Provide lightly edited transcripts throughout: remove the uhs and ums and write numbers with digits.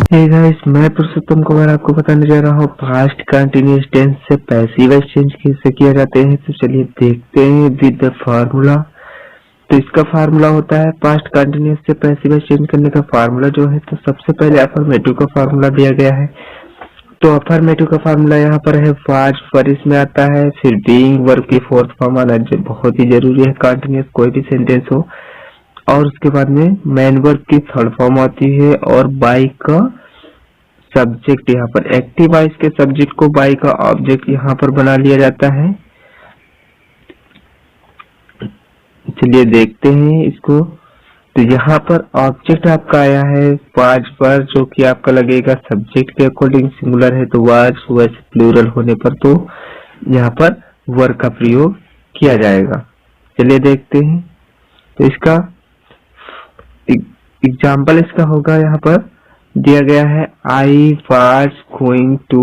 Hey guys, मैं पुरुषोत्तम कुमार आपको बताने जा रहा हूँ पास्ट कंटिन्यूअस टेंस से पैसिव वॉइस चेंज कैसे किया जाते हैं। तो चलिए देखते हैं विद द फार्मूला। तो इसका फार्मूला होता है पास्ट कंटिन्यूअस से पैसिव वॉइस चेंज करने का फार्मूला जो है, तो सबसे पहले अफर्मेटिव का फार्मूला दिया गया है। तो अफर्मेटिव का फार्मूला यहाँ पर है वाज पर इसमें आता है, फिर बीइंग वर्ब की फोर्थ फॉर्म आना बहुत ही जरूरी है कंटिन्यूअस कोई भी सेंटेंस हो, और उसके बाद में मेन वर्ब की थर्ड फॉर्म आती है, और बाय का सब्जेक्ट यहाँ पर एक्टिव वॉइस के सब्जेक्ट को बाय का ऑब्जेक्ट यहाँ पर बना लिया जाता है। चलिए देखते हैं इसको। तो यहाँ पर ऑब्जेक्ट आपका आया है वाज पर, जो कि आपका लगेगा सब्जेक्ट के अकॉर्डिंग सिंगुलर है तो वाज, वैसे प्लूरल होने पर तो यहाँ पर वर्ब का प्रयोग किया जाएगा। चलिए देखते हैं। तो इसका एग्जाम्पल इसका होगा, यहाँ पर दिया गया है I was going to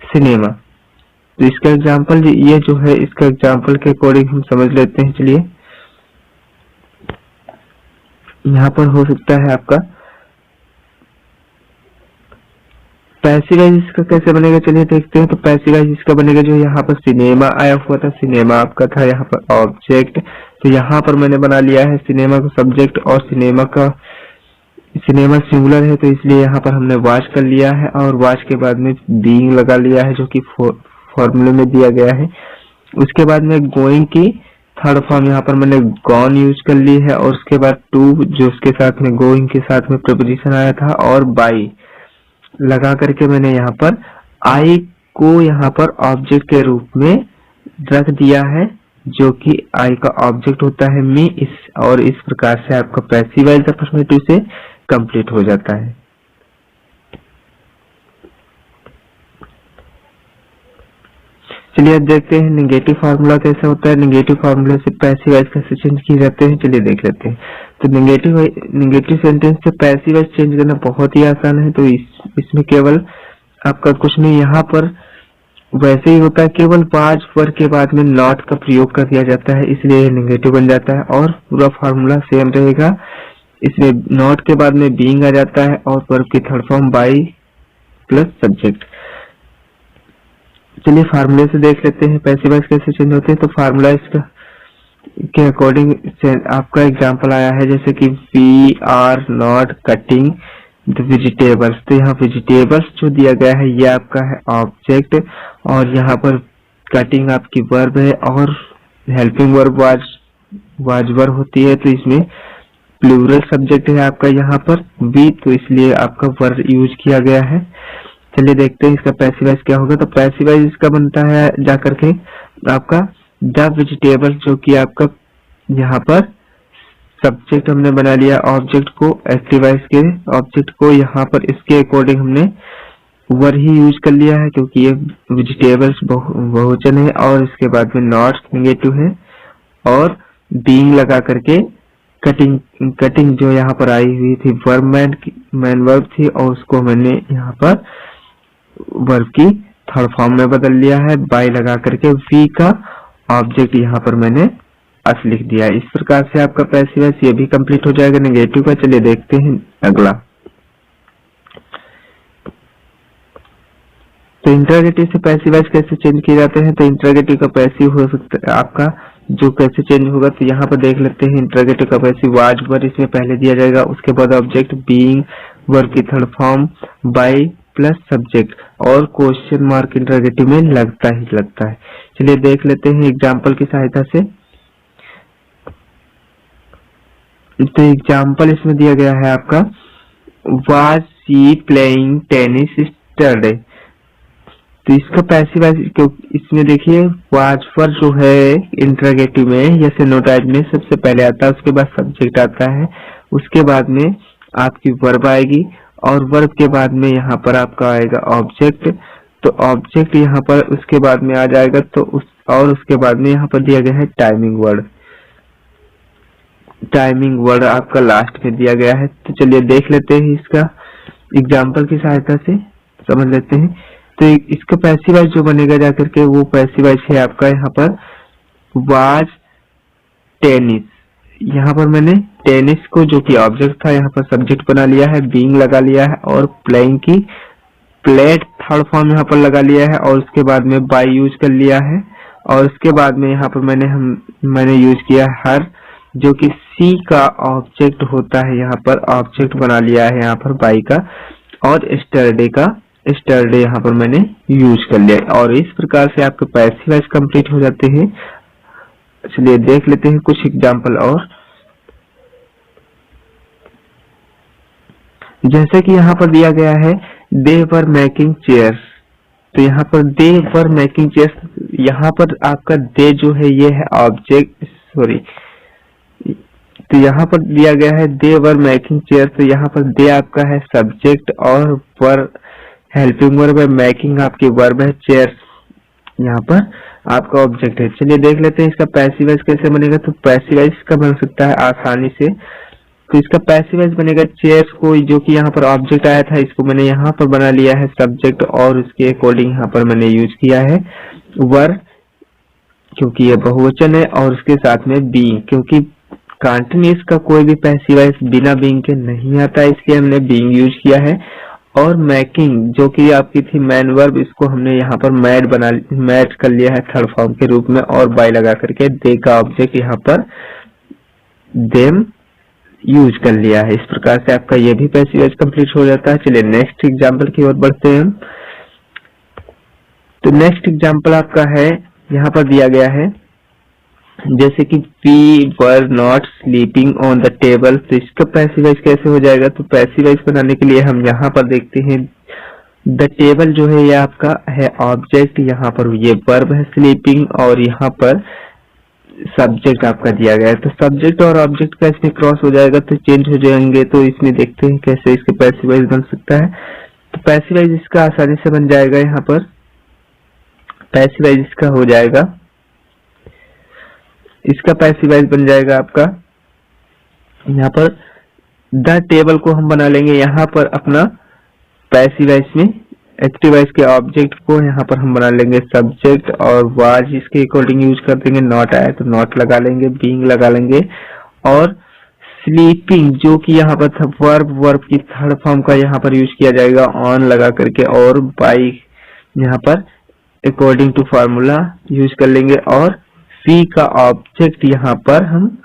cinema. तो इसका एग्जाम्पल ये जो है, इसका एग्जाम्पल के अकॉर्डिंग हम समझ लेते हैं। चलिए यहाँ पर हो सकता है आपका पैसिवाइज इसका कैसे बनेगा, चलिए देखते हैं। तो पैसिवाइज इसका बनेगा जो यहाँ पर सिनेमा आया हुआ था, सिनेमा आपका था यहाँ पर ऑब्जेक्ट, तो यहाँ पर मैंने बना लिया है सिनेमा का सब्जेक्ट, और सिनेमा सिंगुलर है तो इसलिए यहाँ पर हमने वाच कर लिया है, और वाच के बाद में बीइंग लगा लिया है जो कि फॉर्मूले में दिया गया है। उसके बाद में गोइंग की थर्ड फॉर्म यहाँ पर मैंने गॉन यूज कर ली है, और उसके बाद टू जो उसके साथ में गोइंग के साथ में प्रीपोजिशन आया था, और बाई लगा करके मैंने यहाँ पर आई को यहाँ पर ऑब्जेक्ट के रूप में रख दिया है, जो कि आई का ऑब्जेक्ट होता है मी। और इस प्रकार से आपका पैसिव वॉइस अफर्मेटिव से कंप्लीट हो जाता है। चलिए अब देखते हैं नेगेटिव फार्मूला कैसे होता है, नेगेटिव फार्मूला से पैसिव वॉइस कैसे चेंज किए जाते हैं। चलिए देख लेते हैं। तो नेगेटिव सेंटेंस से पैसिव वॉइस चेंज करना बहुत ही आसान है। तो इसमें केवल आपका कुछ नहीं, यहाँ पर वैसे ही होता है, केवल वाज वर्ब के बाद में नॉट का प्रयोग कर दिया जाता है, इसलिए नेगेटिव बन जाता है। और पूरा फार्मूला सेम रहेगा, इसमें नॉट के बाद में बीइंग आ जाता है, और वर्ब की third form by plus subject. चलिए फार्मूले से देख लेते हैं पैसिव वॉइस कैसे चेंज होते हैं। तो फार्मूला इसका के अकॉर्डिंग आपका एग्जांपल आया है, जैसे कि we are not cutting the vegetables. तो यहाँ वेजिटेबल्स जो दिया गया है ये आपका है ऑब्जेक्ट, और यहाँ पर कटिंग आपकी वर्ब है, और हेल्पिंग वर्ब वाज वर्ब होती है, तो इसमें प्लूरल सब्जेक्ट है आपका यहाँ पर बी, तो इसलिए आपका वर्ब यूज किया गया है। चलिए देखते हैं इसका पैसिव वॉइस क्या होगा। तो पैसिव वॉइस इसका बनता है जाकर के आपका द वेजिटेबल, जो कि आपका यहाँ पर सब्जेक्ट हमने बना लिया ऑब्जेक्ट को, एक्टिव वॉइस के ऑब्जेक्ट को यहाँ पर इसके अकॉर्डिंग हमने वर्ब ही यूज कर लिया है, क्योंकि ये वेजिटेबल्स बहुवचन है, और इसके बाद में नॉट नेगेटिव है, और बीइंग लगा करके कटिंग जो यहाँ पर आई हुई थी वर्ब मैन वर्ब थी, और उसको मैंने यहाँ पर वर्ब की थर्ड फॉर्म में बदल लिया है बाय लगा करके, वी का ऑब्जेक्ट यहाँ पर मैंने अस लिख दिया है। इस प्रकार से आपका पैसिव वॉइस ये भी कंप्लीट हो जाएगा नेगेटिव का। चलिए देखते हैं अगला। तो इंटरोगेटिव से पैसिव वॉइस कैसे चेंज किए जाते हैं। तो इंटरोगेटिव का पैसिव हो सकता है आपका जो कैसे चेंज होगा, तो यहाँ पर देख लेते हैं। इंटरोगेटिव का पैसिव वाज वर्ब इसमें पहले दिया जाएगा, उसके बाद ऑब्जेक्ट बीइंग वर्ब की third form by plus subject, और क्वेश्चन मार्क इंटरोगेटिव में लगता है। चलिए देख लेते हैं एग्जाम्पल की सहायता से। तो एग्जाम्पल इसमें दिया गया है आपका was she playing tennis yesterday. तो इसका पैसिव वॉइस इसमें देखिए वाज पर जो है इंटरोगेटिव में या सिनोटाइप में सबसे पहले आता है, उसके बाद सब्जेक्ट आता है, उसके बाद में आपकी वर्ब आएगी, और वर्ब के बाद में यहाँ पर आपका आएगा ऑब्जेक्ट। तो ऑब्जेक्ट यहाँ पर उसके बाद में आ जाएगा, तो उसके बाद में यहाँ पर दिया गया है टाइमिंग वर्ड आपका लास्ट में दिया गया है। तो चलिए देख लेते हैं इसका एग्जाम्पल की सहायता से समझ लेते हैं। तो इसका पैसिव वॉइस जो बनेगा जाकर के, वो पैसिव वॉइस है आपका यहाँ पर वाज टेनिस। यहाँ पर मैंने टेनिस को जो कि ऑब्जेक्ट था यहाँ पर सब्जेक्ट बना लिया है, बीइंग लगा लिया है और प्लेइंग की प्लेड थर्ड फॉर्म यहाँ पर लगा लिया है और उसके बाद में बाय यूज कर लिया है और उसके बाद में यहाँ पर मैंने यूज किया हर, जो कि सी का ऑब्जेक्ट होता है, यहाँ पर ऑब्जेक्ट बना लिया है यहाँ पर बाई का, और स्टरडे यहाँ पर मैंने यूज कर लिया और इस प्रकार से आपके पैसिव वॉइस कंप्लीट हो जाते हैं। चलिए देख लेते हैं कुछ एग्जांपल और। जैसे कि यहाँ पर दिया गया है दे वर मेकिंग चेयर्स, तो यहाँ पर दे वर मेकिंग चेयर्स, यहाँ पर आपका दे जो है ये है ऑब्जेक्ट, सॉरी, तो यहाँ पर दिया गया है दे वर मेकिंग चेयर्स, तो यहाँ पर दे आपका है सब्जेक्ट और वर हेल्पिंग वर्ब है, मेकिंग आपकी वर्ब है, चेयर्स यहाँ पर आपका ऑब्जेक्ट है। चलिए देख लेते हैं इसका पैसिव वॉइस कैसे बनेगा। तो पैसिव वॉइस का बन सकता है आसानी से, तो इसका पैसिव वॉइस बनेगा चेयर्स को, जो कि यहाँ पर ऑब्जेक्ट आया था इसको मैंने यहाँ पर बना लिया है सब्जेक्ट और उसके अकॉर्डिंग यहाँ पर मैंने यूज किया है वर, क्योंकि ये बहुवचन है, और उसके साथ में बीइंग, क्योंकि कंटीन्यूअस का कोई भी पैसिव वॉइस बिना बीइंग के नहीं आता, इसलिए हमने बीइंग यूज किया है। और मेकिंग जो कि आपकी थी मैन वर्ब, इसको हमने यहाँ पर मैड कर लिया है थर्ड फॉर्म के रूप में और बाय लगा करके दे का ऑब्जेक्ट यहाँ पर देम यूज कर लिया है। इस प्रकार से आपका ये भी पैसिव वॉइस कंप्लीट हो जाता है। चलिए नेक्स्ट एग्जांपल की ओर बढ़ते हैं हम। तो नेक्स्ट एग्जांपल आपका है, यहाँ पर दिया गया है जैसे कि we were not sleeping on the table, तो इसका पैसिव वॉइस कैसे हो जाएगा। तो पैसिव वॉइस बनाने के लिए हम यहाँ पर देखते हैं द टेबल जो है ये आपका है ऑब्जेक्ट, यहाँ पर ये वर्ब है स्लीपिंग और यहाँ पर सब्जेक्ट आपका दिया गया है। तो सब्जेक्ट और ऑब्जेक्ट का इसमें क्रॉस हो जाएगा तो चेंज हो जाएंगे, तो इसमें देखते हैं कैसे इसके पैसिव वॉइस बन सकता है। तो पैसिव वॉइस इसका आसानी से बन जाएगा, यहाँ पर पैसिव वॉइस इसका हो जाएगा, इसका पैसिव वॉइस बन जाएगा आपका, यहाँ पर द टेबल को हम बना लेंगे यहाँ पर अपना पैसिव वॉइस में, एक्टिव वॉइस के ऑब्जेक्ट को यहाँ पर हम बना लेंगे सब्जेक्ट और वाज इसके अकॉर्डिंग यूज कर देंगे, नॉट आया तो नॉट लगा लेंगे, बीइंग लगा लेंगे, और स्लीपिंग जो कि यहाँ पर था वर्ब की थर्ड फॉर्म का यहाँ पर यूज किया जाएगा ऑन लगा करके, और बाई यहाँ पर अकॉर्डिंग टू फार्मूला यूज कर लेंगे, और सी का ऑब्जेक्ट यहाँ पर हम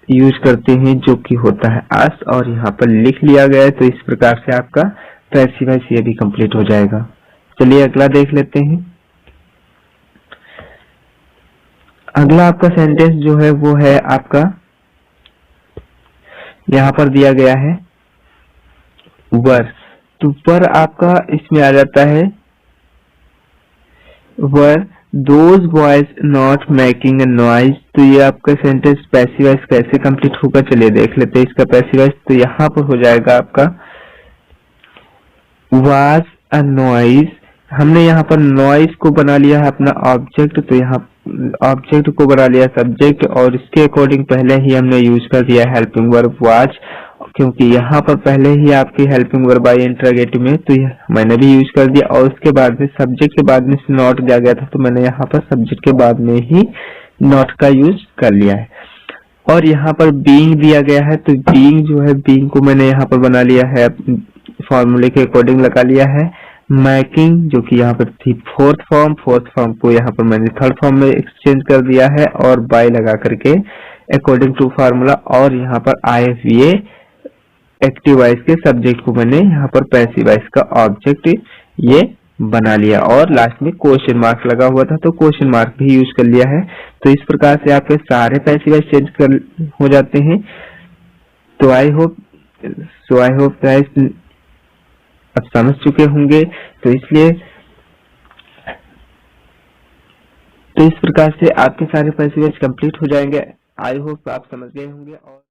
यूज करते हैं जो कि होता है अस, और यहाँ पर लिख लिया गया है। तो इस प्रकार से आपका पैसिव वॉइस ये भी कंप्लीट हो जाएगा। चलिए अगला देख लेते हैं। अगला आपका सेंटेंस जो है वो है आपका, यहाँ पर दिया गया है वर, तो वर आपका इसमें आ जाता है वर those boys not making a noise, तो ये आपका सेंटेंस पैसिव वॉइस कैसे कंप्लीट होगा चलिए देख लेते हैं इसका पैसिव वॉइस। तो यहाँ पर हो जाएगा आपका वाज अ नॉइज, हमने यहाँ पर नॉइज को बना लिया है अपना ऑब्जेक्ट, तो यहाँ ऑब्जेक्ट को बना लिया सब्जेक्ट और इसके अकॉर्डिंग पहले ही हमने यूज कर दिया हेल्पिंग वर्ब वाज, क्योंकि यहाँ पर पहले ही आपकी हेल्पिंग वर्ब बाय इंटरोगेटिव में, तो मैंने भी यूज कर दिया, और उसके बाद में सब्जेक्ट के बाद में नॉट दिया गया था तो मैंने यहाँ पर सब्जेक्ट के बाद में ही नॉट का यूज कर लिया है। और यहाँ पर बीइंग दिया गया है, तो बीइंग जो है बीइंग को मैंने यहाँ पर बना लिया है फॉर्मूले के अकॉर्डिंग लगा लिया है। मेकिंग जो कि यहाँ पर थी फोर्थ फॉर्म को यहाँ पर मैंने थर्ड फॉर्म में एक्सचेंज कर दिया है और बाय लगा करके अकॉर्डिंग टू फार्मूला, और यहाँ पर IFVA एक्टिव वॉइस के सब्जेक्ट को मैंने यहाँ पर पैसिव वॉइस का ऑब्जेक्ट ये बना लिया, और लास्ट में क्वेश्चन मार्क लगा हुआ था तो क्वेश्चन मार्क भी यूज कर लिया है। तो इस प्रकार से आपके सारे पैसिव वॉइस चेंज कर हो जाते हैं। तो आई होप गाइस आप समझ चुके होंगे, तो इसलिए तो इस प्रकार से आपके सारे पैसिव वॉइस कंप्लीट हो जाएंगे। आई होप आप समझ गए होंगे। और